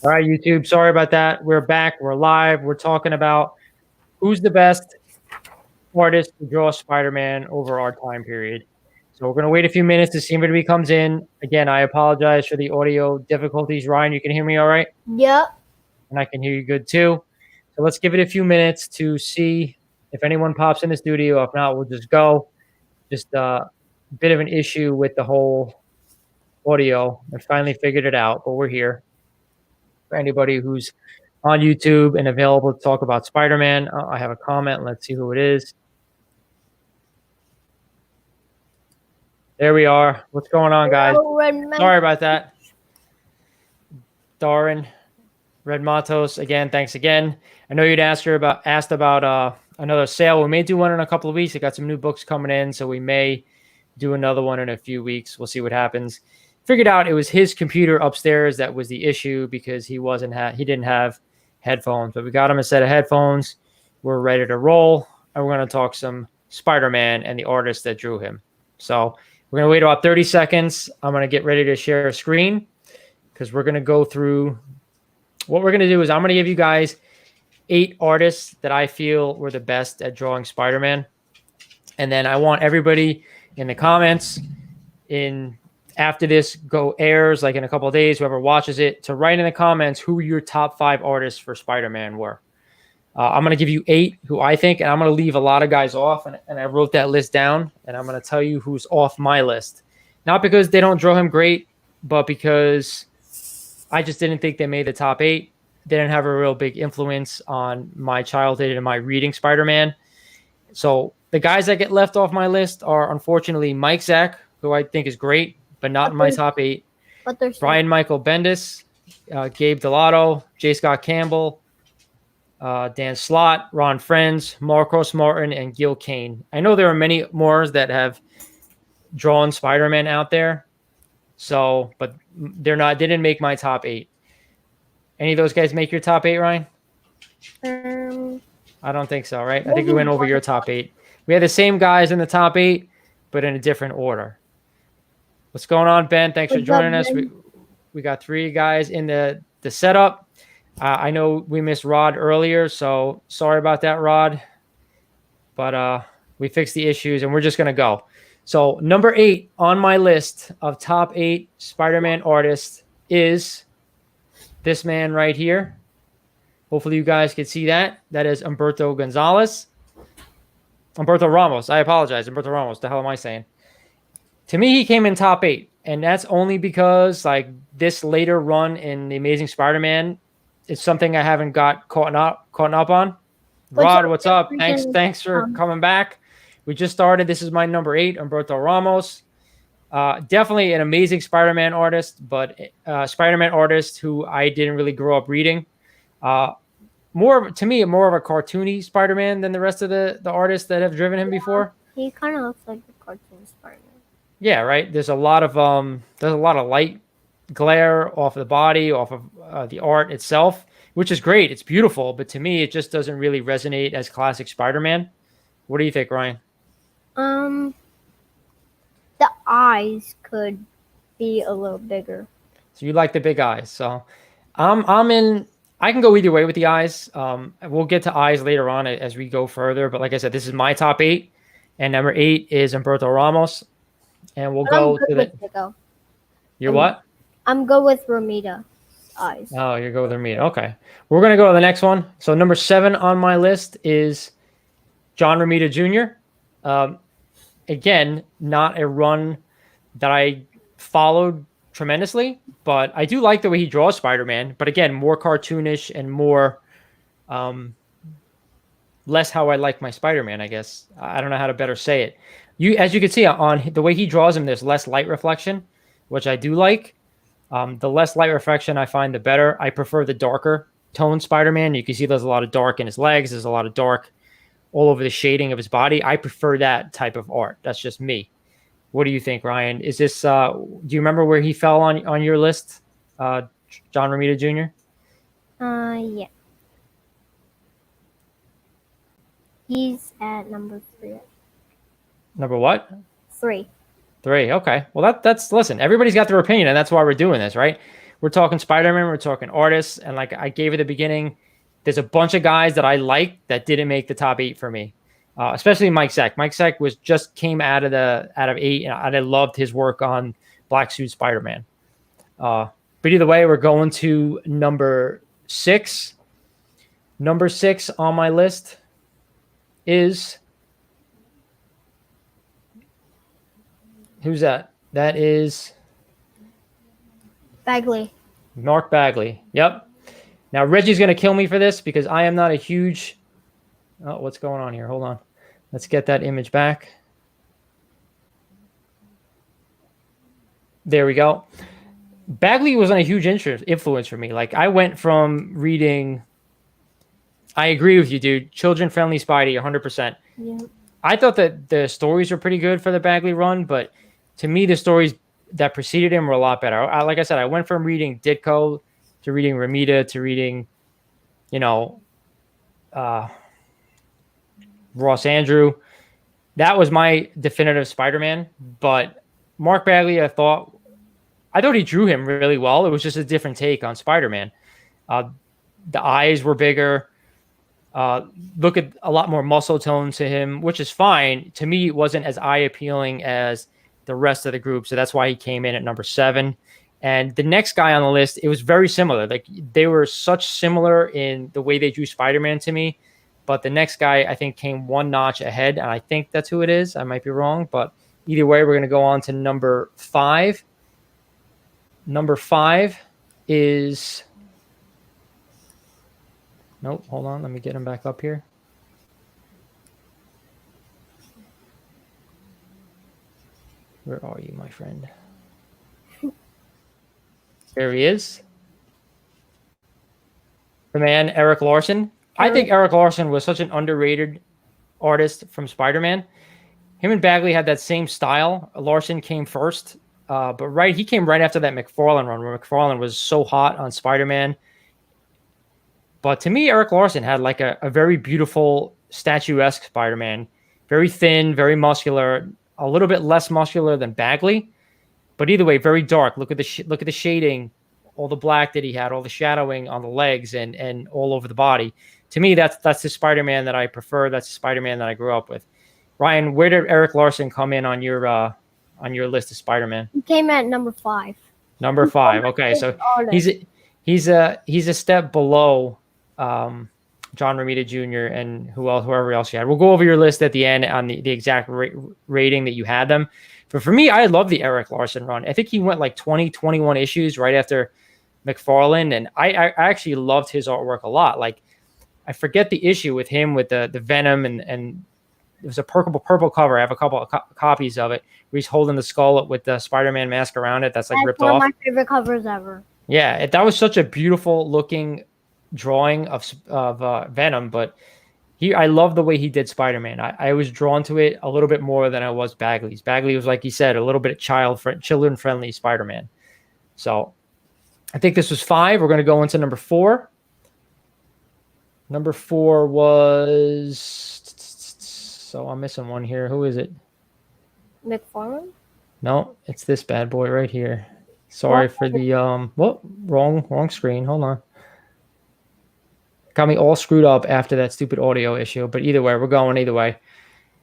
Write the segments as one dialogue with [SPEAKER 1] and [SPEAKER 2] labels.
[SPEAKER 1] All right, YouTube. Sorry about that. We're back. We're live. We're talking about who's the best artist to draw Spider-Man over our time period. So we're going to wait a few minutes to see if anybody comes in. Again, I apologize for the audio difficulties. Ryan, you can hear me all right?
[SPEAKER 2] Yep.
[SPEAKER 1] And I can hear you good too. So let's give it a few minutes to see if anyone pops in the studio. If not, we'll just go. Just a bit of an issue with the whole audio. I finally figured it out, but we're here. For anybody who's on YouTube and available to talk about Spider-Man, I have a comment. Let's see who it is. There we are. What's going on, guys? Sorry about that. Darren, Red Matos, again, thanks again. I know you'd asked about another sale. We may do one in a couple of weeks. I got some new books coming in, so we may do another one in a few weeks. We'll see what happens. Figured out it was his computer upstairs that was the issue because he didn't have headphones, but we got him a set of headphones. We're ready to roll, and we're going to talk some Spider-Man and the artist that drew him. So we're going to wait about 30 seconds. I'm going to get ready to share a screen because we're going to go through. What we're going to do is I'm going to give you guys 8 artists that I feel were the best at drawing Spider-Man. And then I want everybody in the comments after this airs, like in a couple of days, whoever watches it, to write in the comments who your top 5 artists for Spider-Man were. I'm going to give you 8 who I think, and I'm going to leave a lot of guys off, and I wrote that list down, and I'm going to tell you who's off my list. Not because they don't draw him great, but because I just didn't think they made the top 8. They didn't have a real big influence on my childhood and my reading Spider-Man. So the guys that get left off my list are, unfortunately, Mike Zack, who I think is great, but not in my top 8. Brian Michael Bendis, Gabe Delato, J. Scott Campbell, Dan Slott, Ron Friends, Marcos Martin, and Gil Kane. I know there are many more that have drawn Spider-Man out there, but they didn't make my top 8. Any of those guys make your top 8, Ryan? I don't think so, right? I think we went over your top 8. We had the same guys in the top 8, but in a different order. What's going on, Ben? Thanks for joining us. We got 3 guys in the setup. I know we missed Rod earlier, so sorry about that, Rod. But we fixed the issues, and we're just going to go. So number 8 on my list of top 8 Spider-Man artists is this man right here. Hopefully you guys can see that. That is Umberto Gonzalez. Umberto Ramos. I apologize. Umberto Ramos. The hell am I saying? To me, he came in top 8. And that's only because this later run in The Amazing Spider-Man is something I haven't got caught up on. Rod, what's up? Thanks for coming back. We just started. This is my number 8, Umberto Ramos. Definitely an amazing Spider-Man artist, but Spider-Man artist who I didn't really grow up reading. More of a cartoony Spider-Man than the rest of the artists that have driven him before.
[SPEAKER 2] He kind of looks like the cartoon Spider-Man.
[SPEAKER 1] Yeah, right. There's a lot of light glare off the body, off of the art itself, which is great. It's beautiful, but to me, it just doesn't really resonate as classic Spider-Man. What do you think, Ryan?
[SPEAKER 2] The eyes could be a little bigger.
[SPEAKER 1] So you like the big eyes. So I'm in. I can go either way with the eyes. We'll get to eyes later on as we go further. But like I said, this is my top 8, and number 8 is Umberto Ramos, and we'll go to the.
[SPEAKER 2] Ditko.
[SPEAKER 1] You're what?
[SPEAKER 2] I'm good with Romita eyes.
[SPEAKER 1] Oh, you're good with Romita. Okay, we're gonna go to the next one. So number 7 on my list is John Romita Jr. Again, not a run that I followed tremendously, but I do like the way he draws Spider-Man. But again, more cartoonish and more less how I like my Spider-Man, I guess. I don't know how to better say it. As you can see on the way he draws him, there's less light reflection, which I do like. The less light reflection I find, the better. I prefer the darker tone Spider-Man. You can see there's a lot of dark in his legs. There's a lot of dark all over the shading of his body. I prefer that type of art. That's just me. What do you think, Ryan? Is this? Do you remember where he fell on your list, John Romita Jr.?
[SPEAKER 2] Yeah. He's at number 3.
[SPEAKER 1] Number what?
[SPEAKER 2] 3.
[SPEAKER 1] 3. Okay. Well, that's listen. Everybody's got their opinion, and that's why we're doing this, right? we're talking Spider-Man, we're talking artists, and like I gave at the beginning, there's a bunch of guys that I like that didn't make the top 8 for me. Especially Mike Zeck. Mike Zeck was just came out of 8, and I loved his work on Black Suit Spider-Man. But either way, we're going to number 6. Number 6 on my list is, who's that? That is
[SPEAKER 2] Bagley.
[SPEAKER 1] Mark Bagley. Yep. Now Reggie's going to kill me for this because I am not a huge. Oh, what's going on here? Hold on. Let's get that image back. There we go. Bagley wasn't a huge influence for me. Like I went from reading. I agree with you, dude. Children-friendly Spidey, 100%.
[SPEAKER 2] Yeah.
[SPEAKER 1] I thought that the stories were pretty good for the Bagley run, but to me, the stories that preceded him were a lot better. Like I said, I went from reading Ditko to reading Romita to reading, Ross Andrew. That was my definitive Spider-Man. But Mark Bagley, I thought he drew him really well. It was just a different take on Spider-Man. The eyes were bigger. Look at a lot more muscle tone to him, which is fine. To me, it wasn't as eye appealing as the rest of the group. So that's why he came in at number 7. And the next guy on the list, it was very similar. Like they were such similar in the way they drew Spider-Man to me. But the next guy, I think, came one notch ahead. And I think that's who it is. I might be wrong. But either way, we're going to go on to number 5. Number 5 is... Nope, hold on. Let me get him back up here. Where are you, my friend? There he is. The man, Eric Larson. I think Eric Larson was such an underrated artist from Spider-Man. Him and Bagley had that same style. Larson came first, but he came right after that McFarlane run, where McFarlane was so hot on Spider-Man. But to me, Eric Larson had like a very beautiful statuesque Spider-Man. Very thin, very muscular, a little bit less muscular than Bagley. But either way, very dark. Look at the shading, all the black that he had, all the shadowing on the legs and all over the body. To me, that's the Spider-Man that I prefer. That's the Spider-Man that I grew up with. Ryan, where did Eric Larson come in on your list of Spider-Man?
[SPEAKER 2] He came at number 5.
[SPEAKER 1] Number 5. Okay, so he's a step below John Romita Jr. and whoever else you had. We'll go over your list at the end on the exact rating that you had them. But for me, I love the Eric Larson run. I think he went like 20, 21 issues right after McFarlane, and I actually loved his artwork a lot. Like, I forget the issue with him with the Venom, and it was a purple cover. I have a couple of copies of it where he's holding the skull with the Spider-Man mask around it. That's ripped off.
[SPEAKER 2] One of my favorite covers ever.
[SPEAKER 1] Yeah, that was such a beautiful looking drawing of Venom, but I love the way he did Spider-Man. I was drawn to it a little bit more than I was Bagley's. Bagley was, like he said, a little bit children-friendly Spider-Man. So I think this was 5. We're going to go into number 4. Number 4 was... So I'm missing one here. Who is it?
[SPEAKER 2] McFarlane?
[SPEAKER 1] No, it's this bad boy right here. Sorry for the... wrong screen. Hold on. Got me all screwed up after that stupid audio issue. But either way, we're going either way.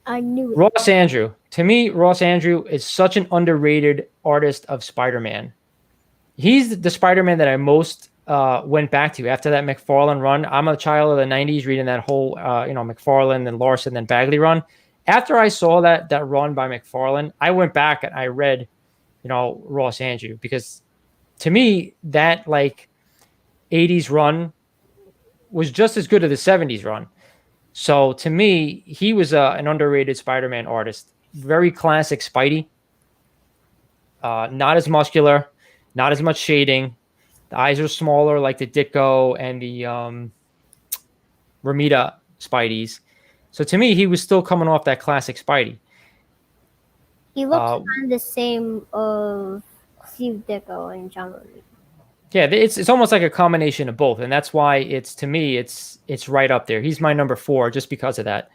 [SPEAKER 2] I knew it.
[SPEAKER 1] Ross Andrew. To me, Ross Andrew is such an underrated artist of Spider-Man. He's the Spider-Man that I most went back to after that McFarlane run. I'm a child of the 90s reading that whole, McFarlane, then Larson, then Bagley run. After I saw that run by McFarlane, I went back and I read, Ross Andrew. Because to me, that, 80s run was just as good as the 70s run. So to me, he was an underrated Spider-Man artist. Very classic Spidey. Not as muscular, not as much shading. The eyes are smaller like the Ditko and the Romita Spideys. So to me, he was still coming off that classic Spidey.
[SPEAKER 2] He looks kind of the same of Steve Ditko and John Romita.
[SPEAKER 1] Yeah, it's almost like a combination of both, and that's why to me it's right up there. He's my number 4 just because of that.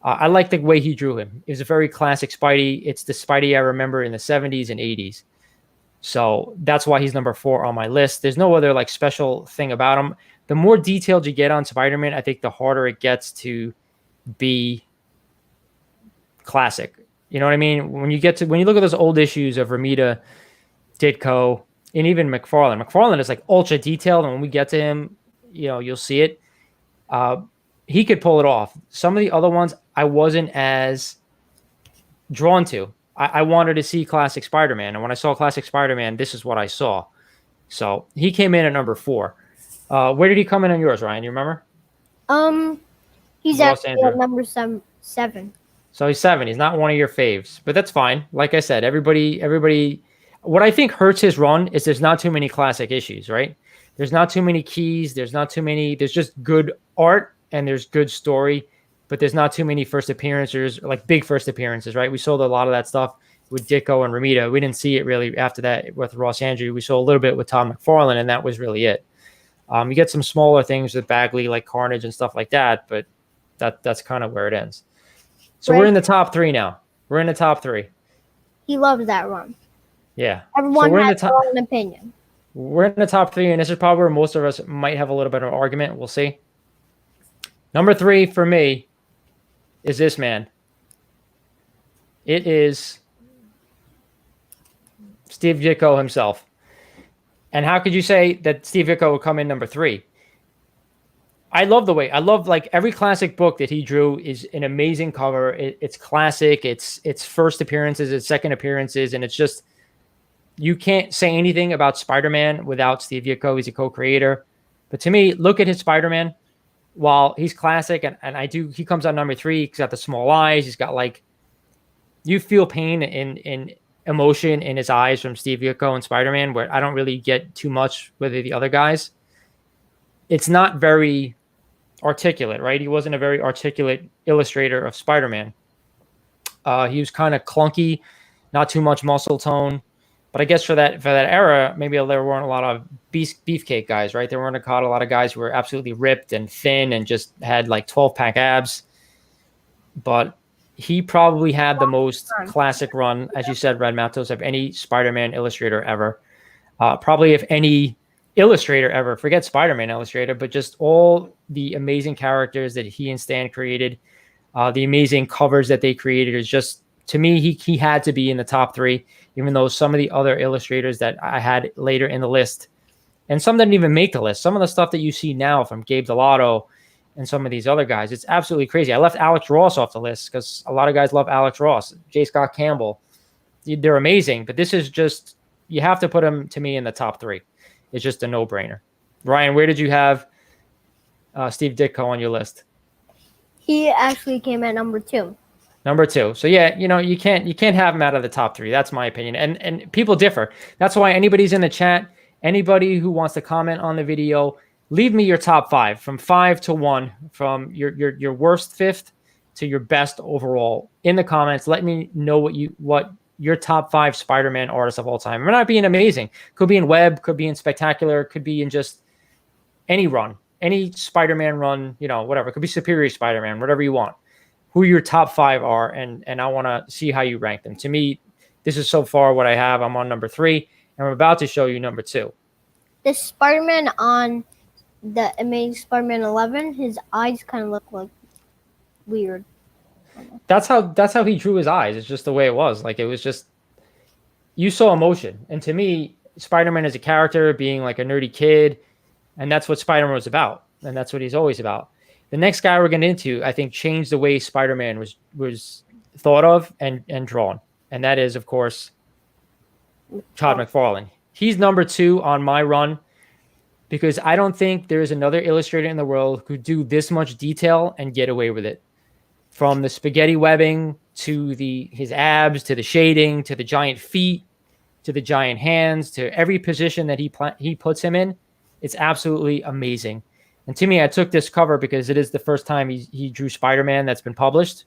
[SPEAKER 1] I like the way he drew him. It was a very classic Spidey. It's the Spidey I remember in the 70s and 80s. So that's why he's number 4 on my list. There's no other like special thing about him. The more detailed you get on Spider-Man, I think the harder it gets to be classic. You know what I mean? When you look at those old issues of Romita, Ditko, and even McFarlane. McFarlane is like ultra detailed, and when we get to him, you'll see it. He could pull it off. Some of the other ones I wasn't as drawn to. I wanted to see classic Spider-Man, and when I saw classic Spider-Man, this is what I saw. So he came in at number 4. Where did he come in on yours, Ryan? You remember?
[SPEAKER 2] He's actually at number 7.
[SPEAKER 1] So he's 7. He's not one of your faves, but that's fine. Like I said, everybody. What I think hurts his run is there's not too many classic issues, right? There's not too many keys. There's just good art and there's good story, but there's not too many first appearances, like big first appearances, right? We sold a lot of that stuff with Ditko and Romita. We didn't see it really after that with Ross Andrew. We saw a little bit with Todd McFarlane, and that was really it. You get some smaller things with Bagley, like Carnage and stuff like that, but that's kind of where it ends. So we're in the top 3 now. We're in the top 3.
[SPEAKER 2] He loves that run.
[SPEAKER 1] Yeah.
[SPEAKER 2] Everyone has their own opinion.
[SPEAKER 1] We're in the top 3, and this is probably where most of us might have a little bit of an argument. We'll see. Number 3 for me is this man. It is Steve Ditko himself. And how could you say that Steve Ditko would come in number 3? I love like every classic book that he drew is an amazing cover. It's classic. It's first appearances, it's second appearances, and it's just, you can't say anything about Spider-Man without Steve Ditko. He's a co-creator. But to me, look at his Spider-Man. While he's classic, and he comes out number 3. He's got the small eyes. He's got like, you feel pain and emotion in his eyes from Steve Ditko and Spider-Man, where I don't really get too much with the other guys. It's not very articulate, right? He wasn't a very articulate illustrator of Spider-Man. He was kind of clunky, not too much muscle tone. But I guess for that era, maybe there weren't a lot of beefcake guys, right? There weren't a lot of guys who were absolutely ripped and thin and just had like 12-pack abs. But he probably had the most classic run, as you said, Red Matos, of any Spider-Man illustrator ever. Probably if any illustrator ever, forget Spider-Man illustrator, but just all the amazing characters that he and Stan created, the amazing covers that they created is just, to me, he had to be in the top 3, even though some of the other illustrators that I had later in the list, and some didn't even make the list. Some of the stuff that you see now from Gabe Delato and some of these other guys, it's absolutely crazy. I left Alex Ross off the list because a lot of guys love Alex Ross, J. Scott Campbell. They're amazing, but this is just, you have to put them, to me, in the top 3. It's just a no-brainer. Ryan, where did you have Steve Ditko on your list?
[SPEAKER 2] He actually came at number 2.
[SPEAKER 1] Number 2. So yeah, you can't have him out of the top 3. That's my opinion. And people differ. That's why anybody's in the chat, anybody who wants to comment on the video, leave me your top 5 from 5 to 1, from your worst 5th to your best overall in the comments. Let me know what your top 5 Spider-Man artists of all time. It might not be in amazing. Could be in web, could be in spectacular, could be in just any run, any Spider-Man run, whatever. It could be Superior Spider-Man, whatever you want. Who your top 5 are, and I want to see how you rank them. To me, this is so far what I have. I'm on number 3, and I'm about to show you number 2.
[SPEAKER 2] The Spider-Man on the Amazing Spider-Man 11, his eyes kind of look like weird.
[SPEAKER 1] That's how he drew his eyes. It's just the way it was. Like, it was just, you saw emotion. And to me, Spider-Man is a character being like a nerdy kid, and that's what Spider-Man was about, and that's what he's always about. The next guy we're getting into, I think, changed the way Spider-Man was thought of and drawn. And that is, of course, Todd McFarlane. He's number 2 on my run because I don't think there is another illustrator in the world who could do this much detail and get away with it. From the spaghetti webbing to his abs, to the shading, to the giant feet, to the giant hands, to every position that he puts him in, it's absolutely amazing. And to me, I took this cover because it is the first time he drew Spider-Man that's been published.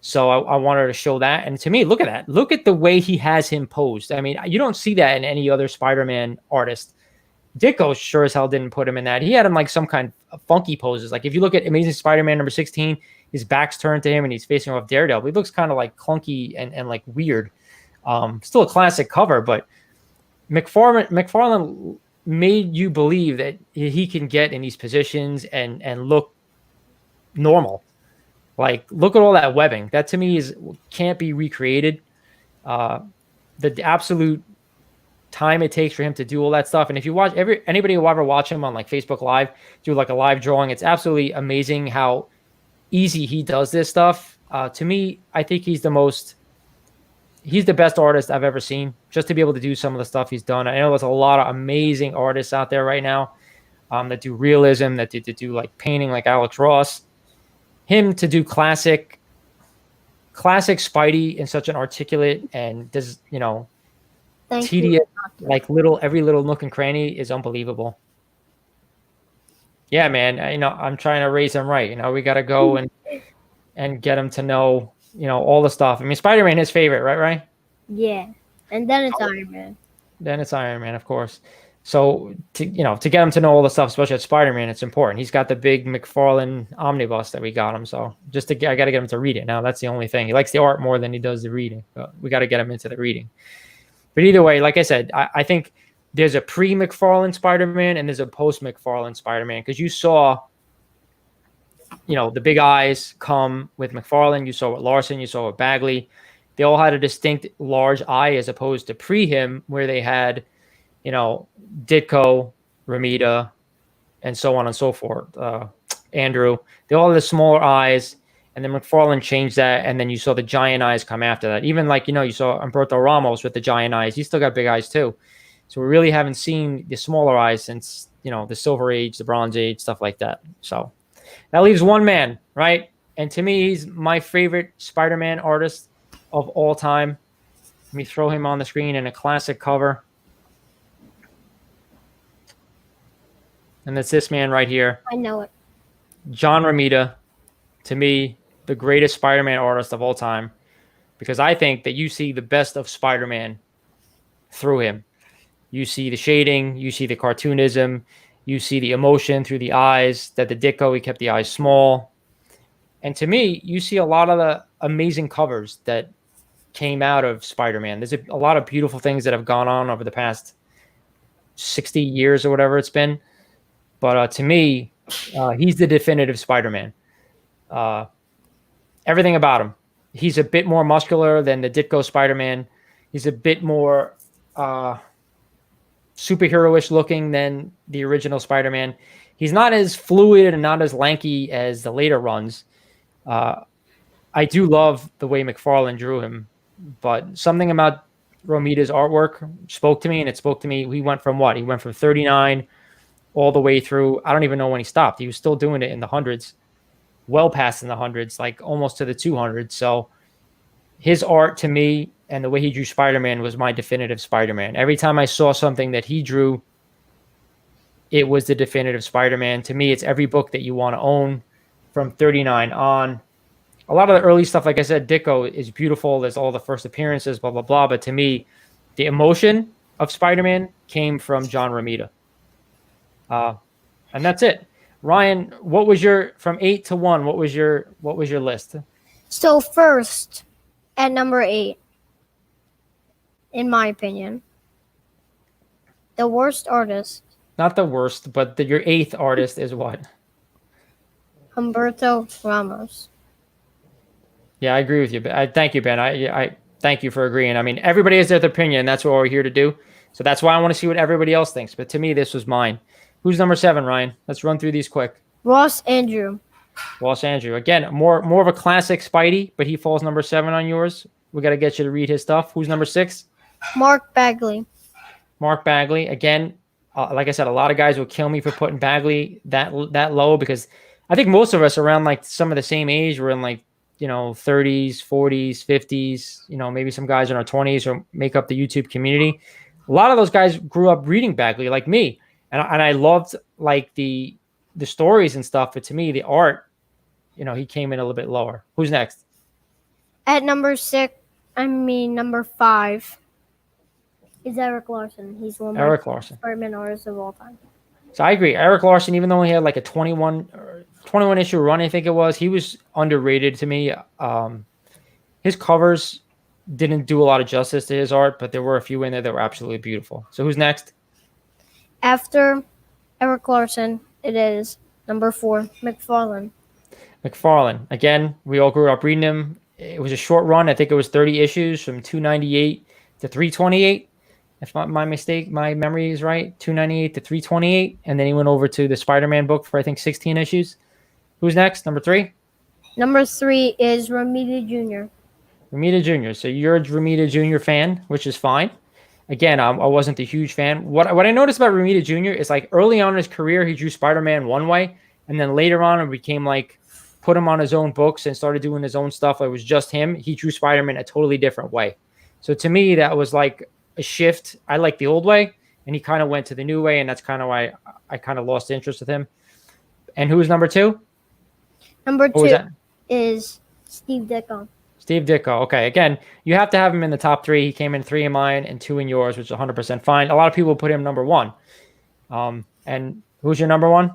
[SPEAKER 1] So I wanted to show that. And to me, look at that. Look at the way he has him posed. I mean, you don't see that in any other Spider-Man artist. Ditko sure as hell didn't put him in that. He had him like some kind of funky poses. Like if you look at Amazing Spider-Man number 16, his back's turned to him and he's facing off Daredevil. He looks kind of like clunky and like weird. Still a classic cover, but McFarlane made you believe that he can get in these positions and look normal. Like, look at all that webbing. That to me can't be recreated. The absolute time it takes for him to do all that stuff. And if you watch anybody who ever watch him on like Facebook Live do like a live drawing, it's absolutely amazing how easy he does this stuff. To me, I think he's the best artist I've ever seen, just to be able to do some of the stuff he's done. I know there's a lot of amazing artists out there right now that do realism, that do like painting, like Alex Ross. Him to do classic Spidey in such an articulate and does, tedious, like every little nook and cranny is unbelievable. Yeah, man. I'm trying to raise him right. We got to go and get him to know, all the stuff. I mean, Spider-Man his favorite, right, Ryan?
[SPEAKER 2] Yeah, and then it's Iron Man.
[SPEAKER 1] Then it's Iron Man, of course. So to get him to know all the stuff, especially at Spider-Man, it's important. He's got the big McFarlane omnibus that we got him. So I got to get him to read it. Now that's the only thing. He likes the art more than he does the reading. But we got to get him into the reading. But either way, like I said, I think there's a pre-McFarlane Spider-Man and there's a post-McFarlane Spider-Man, because you saw, the big eyes come with McFarlane. You saw with Larson. You saw with Bagley. They all had a distinct large eye, as opposed to pre-him, where they had, Ditko, Romita, and so on and so forth. Andrew. They all had the smaller eyes, and then McFarlane changed that, and then you saw the giant eyes come after that. Even like, you saw Umberto Ramos with the giant eyes. He's still got big eyes too. So we really haven't seen the smaller eyes since, the Silver Age, the Bronze Age, stuff like that. So that leaves one man, right? And to me, he's my favorite Spider-Man artist of all time. Let me throw him on the screen in a classic cover. And that's this man right here.
[SPEAKER 2] I know it.
[SPEAKER 1] John Romita, to me, the greatest Spider-Man artist of all time, because I think that you see the best of Spider-Man through him. You see the shading, you see the cartoonism, you see the emotion through the eyes. That the Ditko, he kept the eyes small. And to me, you see a lot of the amazing covers that came out of Spider-Man. There's a lot of beautiful things that have gone on over the past 60 years or whatever it's been. But to me, he's the definitive Spider-Man. Everything about him. He's a bit more muscular than the Ditko Spider-Man. He's a bit more superhero-ish looking than the original Spider-Man. He's not as fluid and not as lanky as the later runs. I do love the way McFarlane drew him, but something about Romita's artwork spoke to me, and it spoke to me. He went from what? He went from 39 all the way through. I don't even know when he stopped. He was still doing it in the hundreds, well past in the hundreds, like almost to the 200s. So his art to me and the way he drew Spider-Man was my definitive Spider-Man. Every time I saw something that he drew, it was the definitive Spider-Man. To me, it's every book that you want to own from 39 on. A lot of the early stuff, like I said, Ditko is beautiful. There's all the first appearances, blah, blah, blah. But to me, the emotion of Spider-Man came from John Romita. And that's it. Ryan, what was from 8 to 1, what was your list?
[SPEAKER 2] So first, at number 8, in my opinion, the worst artist.
[SPEAKER 1] Not the worst, but your 8th artist is what?
[SPEAKER 2] Umberto Ramos.
[SPEAKER 1] Yeah, I agree with you. Thank you, Ben. I thank you for agreeing. I mean, everybody has their opinion. That's what we're here to do. So that's why I want to see what everybody else thinks. But to me, this was mine. Who's number 7, Ryan? Let's run through these quick.
[SPEAKER 2] Ross Andrew.
[SPEAKER 1] Again, more of a classic Spidey, but he falls number 7 on yours. We got to get you to read his stuff. Who's number 6?
[SPEAKER 2] Mark Bagley.
[SPEAKER 1] Again, like I said, a lot of guys will kill me for putting Bagley that low, because I think most of us around like some of the same age, we're in like, 30s, 40s, 50s, maybe some guys in our 20s or make up the YouTube community. A lot of those guys grew up reading Bagley like me. And I loved like the stories and stuff. But to me, the art, he came in a little bit lower. Who's next?
[SPEAKER 2] At number 5 is Eric Larson. He's one of my Spider-Man artists of all time.
[SPEAKER 1] So I agree. Eric Larson, even though he had like a 21 issue run, I think it was, he was underrated to me. His covers didn't do a lot of justice to his art, but there were a few in there that were absolutely beautiful. So who's next?
[SPEAKER 2] After Eric Larson, it is number 4, McFarlane.
[SPEAKER 1] McFarlane. Again, we all grew up reading him. It was a short run. I think it was 30 issues from 298 to 328. If my memory is right, 298 to 328. And then he went over to the Spider-Man book for, I think, 16 issues. Who's next? Number 3?
[SPEAKER 2] Number 3 is Romita Jr.
[SPEAKER 1] Romita Jr. So you're a Romita Jr. fan, which is fine. Again, I wasn't a huge fan. What I noticed about Romita Jr. is like early on in his career, he drew Spider-Man one way. And then later on, it became like, put him on his own books and started doing his own stuff. It was just him. He drew Spider-Man a totally different way. So to me, that was like a shift. I like the old way, and he kind of went to the new way, and that's kind of why I kind of lost interest with him. And who was number 2?
[SPEAKER 2] Number 2 is Steve Ditko.
[SPEAKER 1] Steve Ditko. Okay, again, you have to have him in the top 3. He came in 3 in mine and 2 in yours, which is 100% fine. A lot of people put him number 1. And who's your number 1?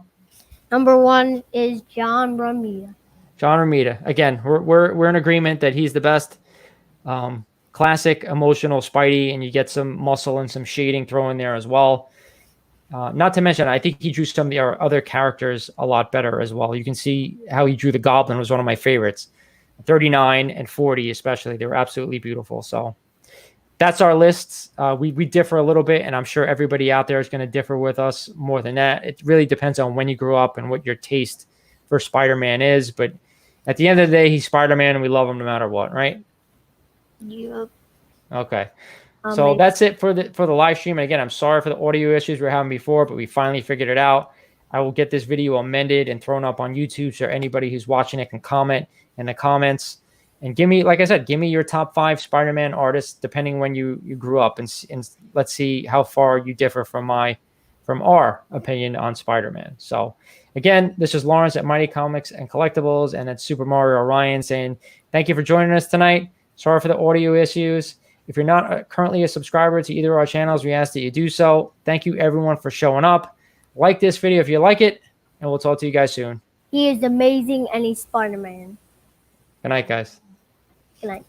[SPEAKER 2] Number 1 is John Romita.
[SPEAKER 1] John Romita. Again, we're in agreement that he's the best classic emotional Spidey, and you get some muscle and some shading thrown in there as well. Not to mention, I think he drew some of the other characters a lot better as well. You can see how he drew the Goblin was one of my favorites. 39 and 40 especially. They were absolutely beautiful. So that's our lists. We differ a little bit, and I'm sure everybody out there is going to differ with us more than that. It really depends on when you grew up and what your taste for Spider-Man is. But at the end of the day, he's Spider-Man, and we love him no matter what, right?
[SPEAKER 2] Yep.
[SPEAKER 1] Okay. So that's it for the live stream. And again, I'm sorry for the audio issues we were having before, but we finally figured it out. I will get this video amended and thrown up on YouTube so anybody who's watching it can comment in the comments. And give me, like I said, give me your top 5 Spider-Man artists, depending when you grew up, and let's see how far you differ from our opinion on Spider-Man. So again, this is Lawrence at Mighty Comics and Collectibles, and it's Super Mario Orion saying thank you for joining us tonight. Sorry for the audio issues. If you're not currently a subscriber to either of our channels, we ask that you do so. Thank you everyone for showing up. Like this video if you like it, and we'll talk to you guys soon.
[SPEAKER 2] He is amazing, and he's Spider-Man.
[SPEAKER 1] Good night, guys.
[SPEAKER 2] Good night.